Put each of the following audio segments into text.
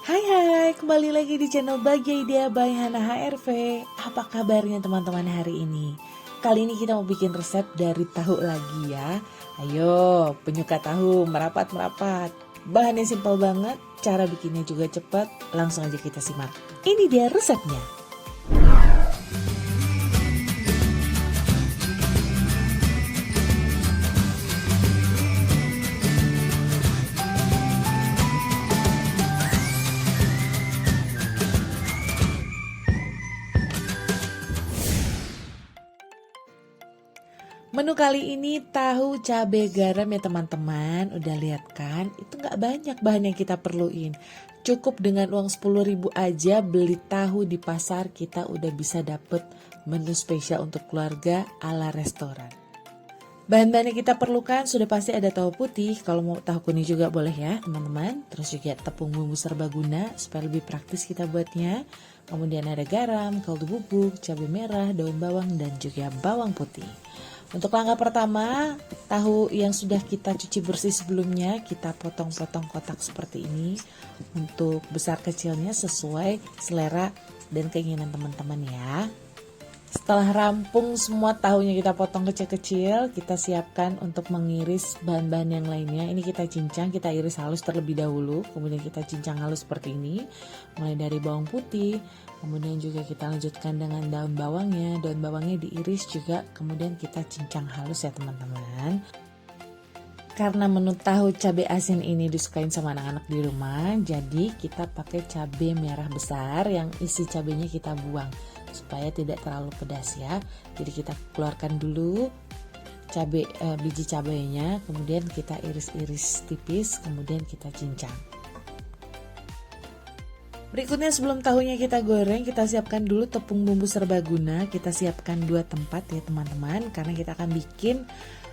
Hai hai, kembali lagi di channel Bahagia Idea by Hana HRV. Apa kabarnya teman-teman hari ini? Kali ini kita mau bikin resep dari tahu lagi ya. Ayo, penyuka tahu merapat-merapat. Bahannya simpel banget, cara bikinnya juga cepat. Langsung aja kita simak. Ini dia resepnya. Menu kali ini tahu cabai garam ya teman-teman. Udah lihat kan? Itu nggak banyak bahan yang kita perluin. Cukup dengan uang 10.000 aja beli tahu di pasar, kita udah bisa dapet menu spesial untuk keluarga ala restoran. Bahan-bahan yang kita perlukan sudah pasti ada tahu putih, kalau mau tahu kuning juga boleh ya teman-teman. Terus juga tepung bumbu serbaguna supaya lebih praktis kita buatnya. Kemudian ada garam, kaldu bubuk, cabai merah, daun bawang, dan juga bawang putih. Untuk langkah pertama, tahu yang sudah kita cuci bersih sebelumnya kita potong-potong kotak seperti ini. Untuk besar kecilnya sesuai selera dan keinginan teman-teman ya. Setelah rampung semua tahunya kita potong kecil-kecil, kita siapkan untuk mengiris bahan-bahan yang lainnya. Ini kita cincang, kita iris halus terlebih dahulu, kemudian kita cincang halus seperti ini. Mulai dari bawang putih, kemudian juga kita lanjutkan dengan daun bawangnya. Daun bawangnya diiris juga, kemudian kita cincang halus ya teman-teman. Karena menu tahu cabai asin ini disukain sama anak-anak di rumah, jadi kita pakai cabai merah besar yang isi cabainya kita buang supaya tidak terlalu pedas ya. Jadi kita keluarkan dulu biji cabainya, kemudian kita iris-iris tipis, kemudian kita cincang. Berikutnya sebelum tahunya kita goreng, kita siapkan dulu tepung bumbu serbaguna. Kita siapkan 2 tempat ya teman-teman, karena kita akan bikin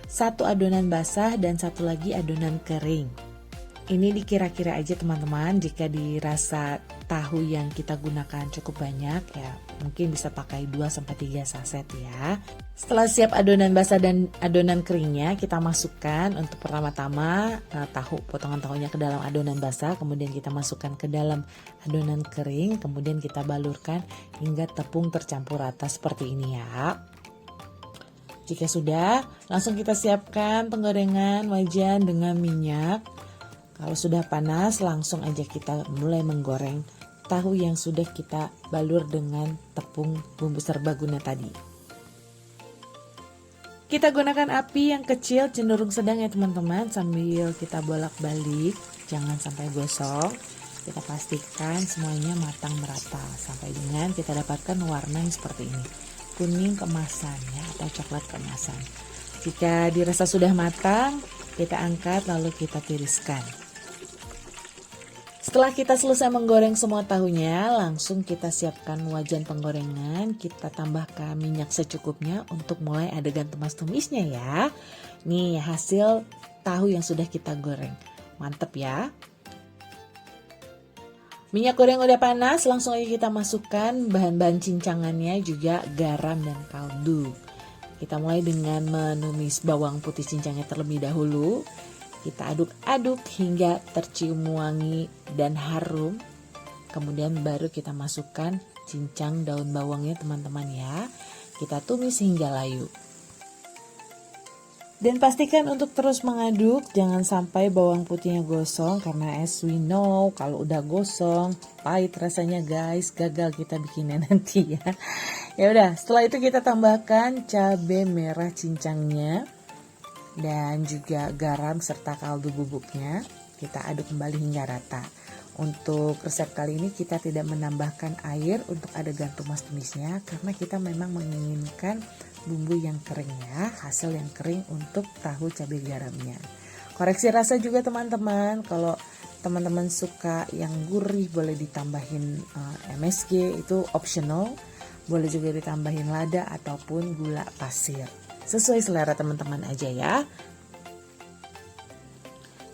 1 adonan basah dan 1 lagi adonan kering. Ini dikira-kira aja teman-teman, jika dirasa tahu yang kita gunakan cukup banyak ya mungkin bisa pakai 2-3 saset ya. Setelah siap adonan basah dan adonan keringnya, kita masukkan untuk pertama-tama potongan tahunya ke dalam adonan basah, kemudian kita masukkan ke dalam adonan kering, kemudian kita balurkan hingga tepung tercampur rata seperti ini ya. Jika sudah, langsung kita siapkan penggorengan wajan dengan minyak. Kalau sudah panas, langsung aja kita mulai menggoreng tahu yang sudah kita balur dengan tepung bumbu serbaguna tadi. Kita gunakan api yang kecil cenderung sedang ya teman-teman, sambil kita bolak-balik, jangan sampai gosong. Kita pastikan semuanya matang merata sampai dengan kita dapatkan warna yang seperti ini, kuning keemasan ya, atau coklat keemasan. Jika dirasa sudah matang, kita angkat lalu kita tiriskan. Setelah kita selesai menggoreng semua tahunya, langsung kita siapkan wajan penggorengan. Kita tambahkan minyak secukupnya untuk mulai adegan tumis-tumisnya ya. Nih hasil tahu yang sudah kita goreng. Mantep ya. Minyak goreng udah panas, langsung aja kita masukkan bahan-bahan cincangannya, juga garam dan kaldu. Kita mulai dengan menumis bawang putih cincangnya terlebih dahulu. Kita aduk-aduk hingga tercium wangi dan harum. Kemudian baru kita masukkan cincang daun bawangnya teman-teman ya. Kita tumis hingga layu. Dan pastikan untuk terus mengaduk, jangan sampai bawang putihnya gosong, karena as we know kalau udah gosong pahit rasanya guys, gagal kita bikinnya nanti ya. Ya udah, setelah itu kita tambahkan cabai merah cincangnya dan juga garam serta kaldu bubuknya. Kita aduk kembali hingga rata. Untuk resep kali ini kita tidak menambahkan air untuk adegan tumis-tumisnya, karena kita memang menginginkan bumbu yang kering ya, hasil yang kering untuk tahu cabai garamnya. Koreksi rasa juga teman-teman, kalau teman-teman suka yang gurih boleh ditambahin MSG, itu optional. Boleh juga ditambahin lada ataupun gula pasir, sesuai selera teman-teman aja ya.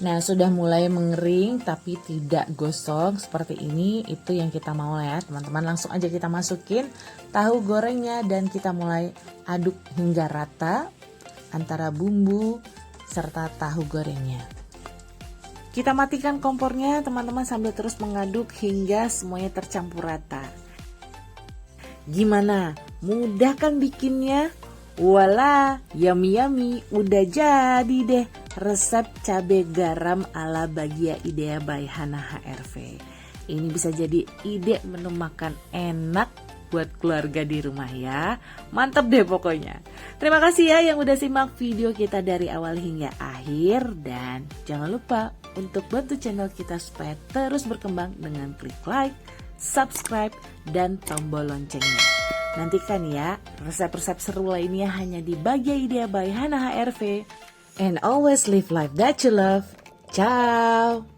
Nah sudah mulai mengering tapi tidak gosong seperti ini, itu yang kita mau ya teman-teman. Langsung aja kita masukin tahu gorengnya dan kita mulai aduk hingga rata antara bumbu serta tahu gorengnya. Kita matikan kompornya teman-teman sambil terus mengaduk hingga semuanya tercampur rata. Gimana? Mudah kan bikinnya? Wala, yummy, udah jadi deh resep cabai garam ala Bagia Idea by Hana HRV. Ini bisa jadi ide menu makan enak buat keluarga di rumah ya. Mantap deh pokoknya. Terima kasih ya yang udah simak video kita dari awal hingga akhir. Dan jangan lupa untuk bantu channel kita supaya terus berkembang dengan klik like, subscribe, dan tombol loncengnya. Nantikan ya resep-resep seru lainnya hanya di Bagia Idea by Hana HRV. And always live life that you love. Ciao!